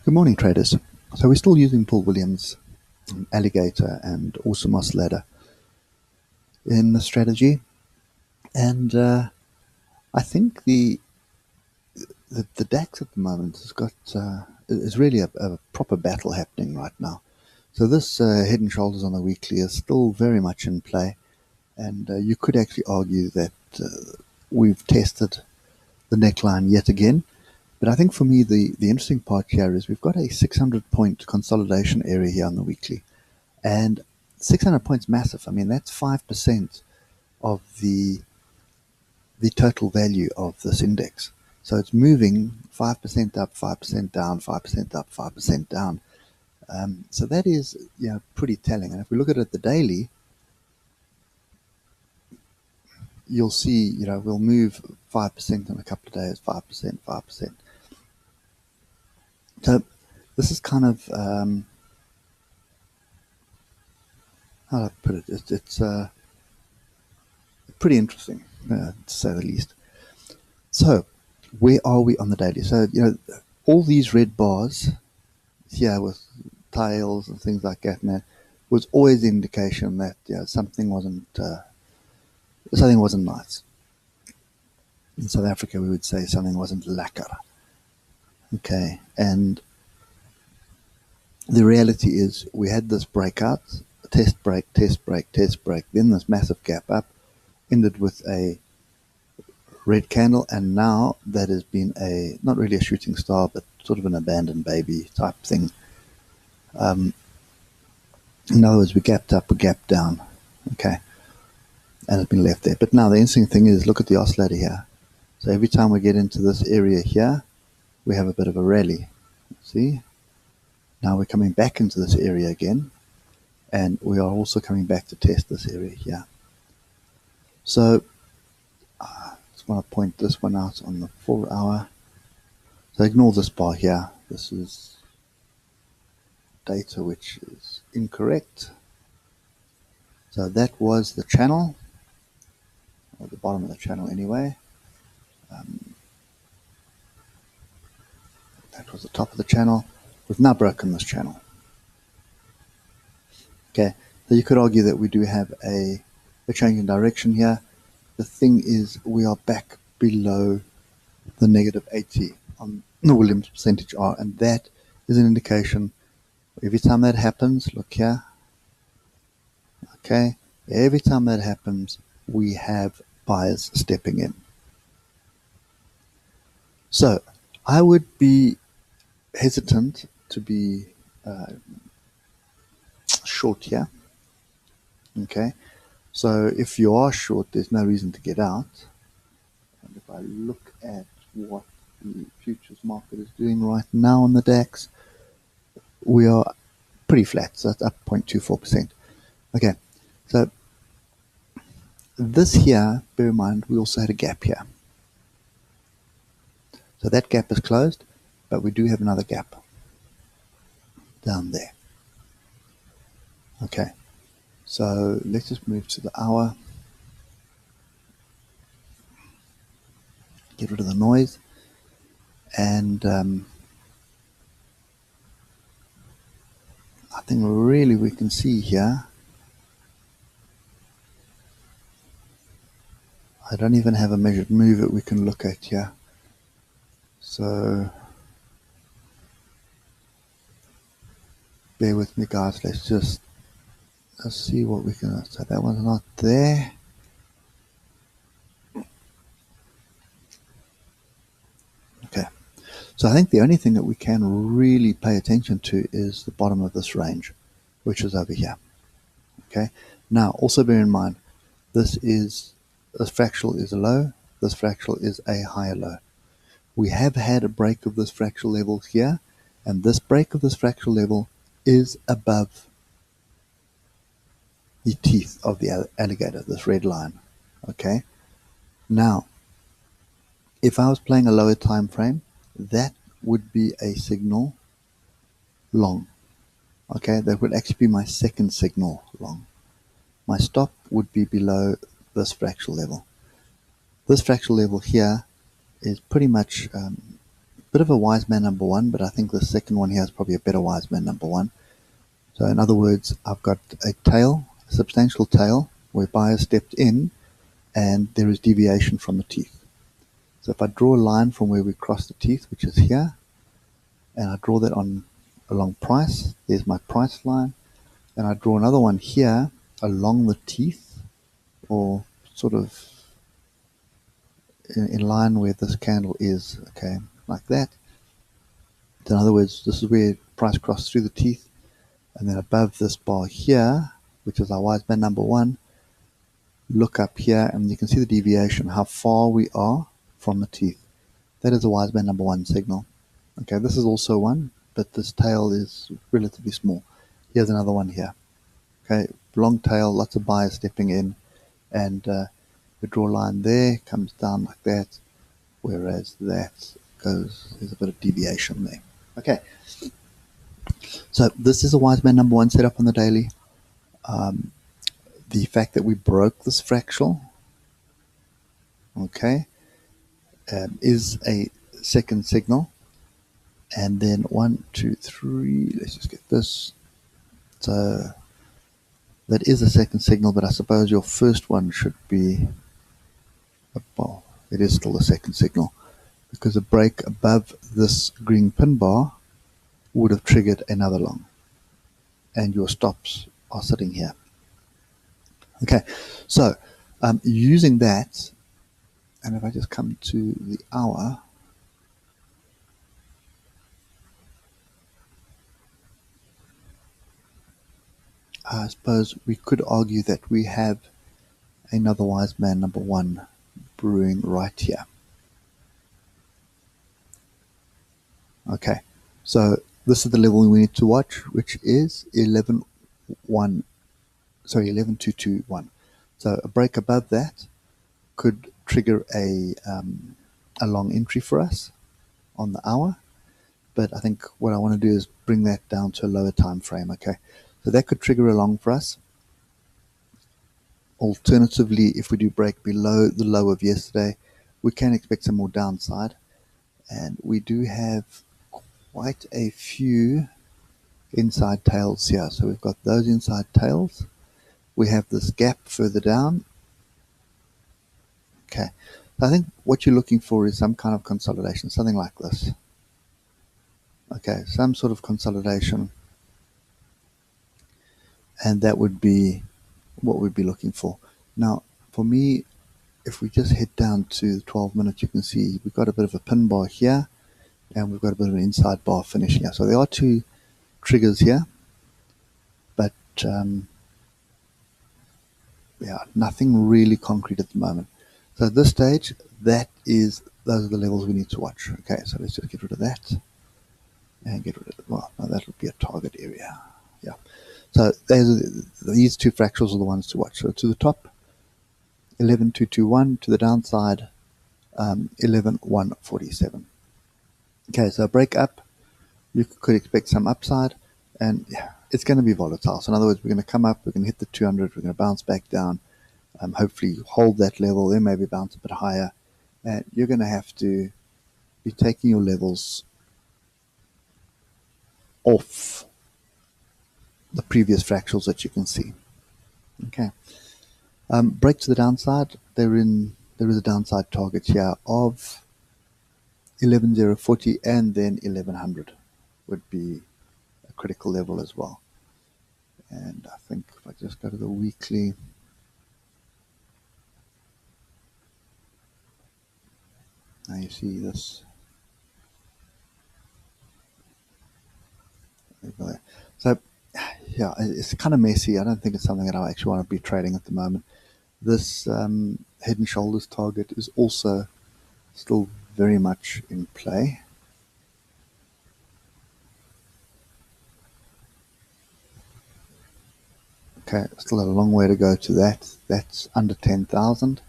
Good morning, traders. So we're still using Paul Williams, alligator, and awesome oscillator in the strategy, and I think the Dax at the moment has got is really a proper battle happening right now. So this head and shoulders on the weekly is still very much in play, and you could actually argue that we've tested the neckline yet again. But I think for me, the interesting part here is we've got a 600-point consolidation area here on the weekly. And 600 points massive. I mean, that's 5% of the total value of this index. So it's moving 5% up, 5% down, 5% up, 5% down. So that is, pretty telling. And if we look at it the daily, you'll see, we'll move 5% in a couple of days, 5%, 5%. So this is kind of, how do I put it? It's pretty interesting, to say the least. So where are we on the daily? So, all these red bars here with tails and things like that, and that was always the indication that something wasn't nice. In South Africa, we would say something wasn't lekker. Okay, and the reality is we had this breakout, test break, test break, test break, then this massive gap up, ended with a red candle, and now that has been not really a shooting star, but sort of an abandoned baby type thing. In other words, we gapped up, we gapped down, okay, and it's been left there. But now the interesting thing is, look at the oscillator here. So every time we get into this area here, we have a bit of a rally. See? Now we're coming back into this area again, and we are also coming back to test this area here. So I just want to point this one out on the 4 hour. So ignore this bar here. This is data which is incorrect. So that was the channel, or the bottom of the channel anyway. That was the top of the channel. We've now broken this channel. Okay, so you could argue that we do have a change in direction here. The thing is, we are back below the negative 80 on the Williams percentage R, and that is an indication. Every time that happens, look here. Okay, every time that happens, we have buyers stepping in. So I would be hesitant to be short here. Okay, so if you are short, there's no reason to get out. And if I look at what the futures market is doing right now on the DAX, we are pretty flat, so that's up 0.24%. Okay, so this here, bear in mind, we also had a gap here. So that gap is closed, but we do have another gap down there. Okay, so let's just move to the hour. Get rid of the noise, and I think really we can see here. I don't even have a measured move that we can look at here. So bear with me, guys. Let's see what we can. So that one's not there. Okay. So I think the only thing that we can really pay attention to is the bottom of this range, which is over here. Okay. Now, also bear in mind, this fractal is a low. This fractal is a higher low. We have had a break of this fractal level here, and this break of this fractal level is above the teeth of the alligator, this red line. Okay. Now, if I was playing a lower time frame, that would be a signal long. Okay, that would actually be my second signal long. My stop would be below this fractal level. This fractal level here is pretty much bit of a wise man number one, but I think the second one here is probably a better wise man number one. So in other words, I've got a tail, a substantial tail, where buyers stepped in and there is deviation from the teeth. So if I draw a line from where we cross the teeth, which is here, and I draw that on along price, there's my price line, and I draw another one here along the teeth, or sort of in line where this candle is, okay, like that. So in other words, this is where price crossed through the teeth, and then above this bar here, which is our wise man number one, look up here and you can see the deviation, how far we are from the teeth. That is a wise man number one signal. Okay, this is also one, but this tail is relatively small. Here's another one here. Okay, long tail, lots of buyers stepping in, and we draw a line there, comes down like that, whereas that goes, there's a bit of deviation there. Okay, so this is a wise man number one setup on the daily. The fact that we broke this fractal, okay, is a second signal. And then 1, 2, 3, let's just get this. So that is a second signal, but I suppose your first one should be, well, it is still a second signal, because a break above this green pin bar would have triggered another long, and your stops are sitting here. Okay, so using that, and if I just come to the hour, I suppose we could argue that we have another wise man number one brewing right here. Okay, so this is the level we need to watch, which is 11,221. So a break above that could trigger a long entry for us on the hour, but I think what I want to do is bring that down to a lower time frame. Okay, so that could trigger a long for us. Alternatively, if we do break below the low of yesterday, we can expect some more downside, and we do have quite a few inside tails here. So we've got those inside tails. We have this gap further down. Okay, so I think what you're looking for is some kind of consolidation, something like this. Okay, some sort of consolidation, and that would be what we'd be looking for. Now, for me, if we just head down to the 12 minutes, you can see we've got a bit of a pin bar here, and we've got a bit of an inside bar finish here. So there are two triggers here, but yeah, nothing really concrete at the moment. So at this stage, those are the levels we need to watch. Okay, so let's just get rid of that and get rid of it. Well, no, that would be a target area. Yeah. So these two fractals are the ones to watch. So to the top, 11,221. To the downside, 11,147. Okay, so break up, you could expect some upside, and yeah, it's going to be volatile. So in other words, we're going to come up, we're going to hit the 200, we're going to bounce back down, hopefully hold that level, then maybe bounce a bit higher, and you're going to have to be taking your levels off the previous fractals that you can see. Okay, break to the downside, there is a downside target here of 11,040, and then 1,100 would be a critical level as well. And I think if I just go to the weekly, now you see this. So yeah, it's kind of messy. I don't think it's something that I actually want to be trading at the moment. This head and shoulders target is also still very much in play. Okay, still a long way to go to that. That's under 10,000.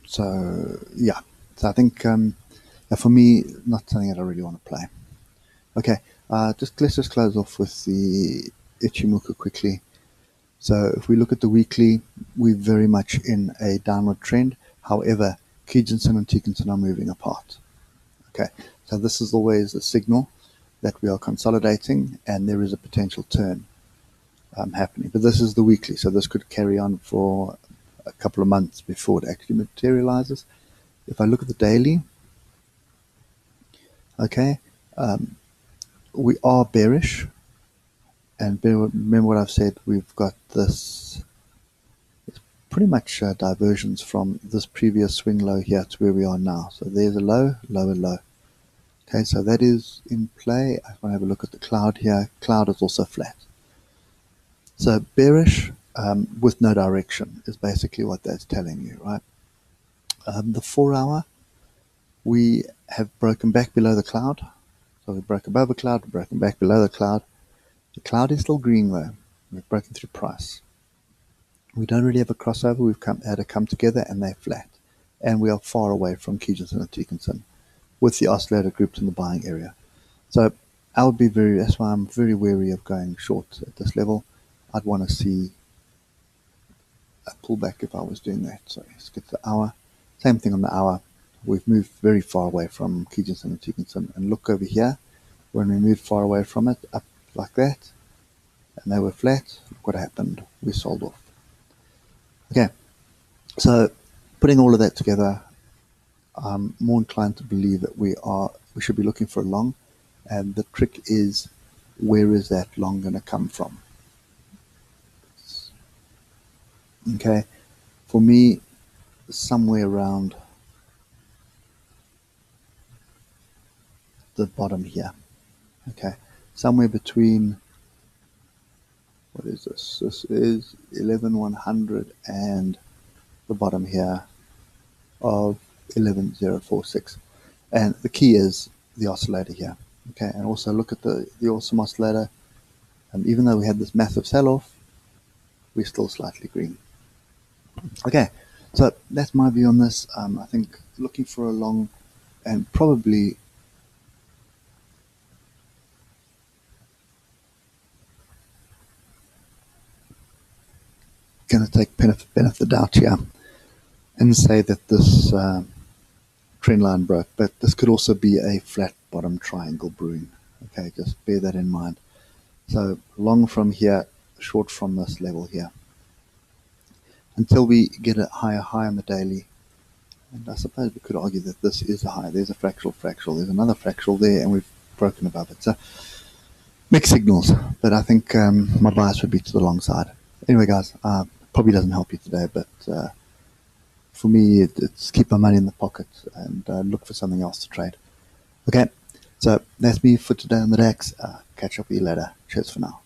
So yeah, so I think for me, not something that I really want to play. Okay, let's just close off with the ichimoku quickly. So if we look at the weekly, we're very much in a downward trend. However, Kijinsen and Tikinsen are moving apart. Okay, so this is always a signal that we are consolidating and there is a potential turn happening. But this is the weekly, so this could carry on for a couple of months before it actually materializes. If I look at the daily, okay, we are bearish, and remember what I've said, we've got this pretty much diversions from this previous swing low here to where we are now. So there's a low, lower low. Okay, so that is in play. I want to have a look at the cloud here. Cloud is also flat. So bearish with no direction is basically what that's telling you, right? The 4 hour, we have broken back below the cloud. So we broke above the cloud, we've broken back below the cloud. The cloud is still green though. We've broken through price. We don't really have a crossover. We've had to come together and they're flat. And we are far away from Kijinsen and Tikinsen with the oscillator groups in the buying area. So I would be that's why I'm very wary of going short at this level. I'd want to see a pullback if I was doing that. So let's get to the hour. Same thing on the hour. We've moved very far away from Kijinsen and Tikinsen. And look over here. When we moved far away from it, up like that, and they were flat, look what happened. We sold off. Okay, so putting all of that together, I'm more inclined to believe that we should be looking for a long, and the trick is, where is that long going to come from? Okay, for me, somewhere around the bottom here. Okay, somewhere between, what is this? This is 11,100 and the bottom here of 11,046. And the key is the oscillator here. Okay, and also look at the awesome oscillator. Even though we had this massive sell-off, we're still slightly green. Okay, so that's my view on this. I think looking for a long, and probably going to take benefit of the doubt here and say that this trend line broke, but this could also be a flat bottom triangle brewing. Okay, just bear that in mind. So long from here, short from this level here, until we get a higher high on the daily. And I suppose we could argue that this is a high. There's a fractal, there's another fractal there, and we've broken above it. So mixed signals, but I think my bias would be to the long side. Anyway, guys, probably doesn't help you today, but for me, it's keep my money in the pocket and look for something else to trade. Okay, so that's me for today on the Dax. Catch up with you later. Cheers for now.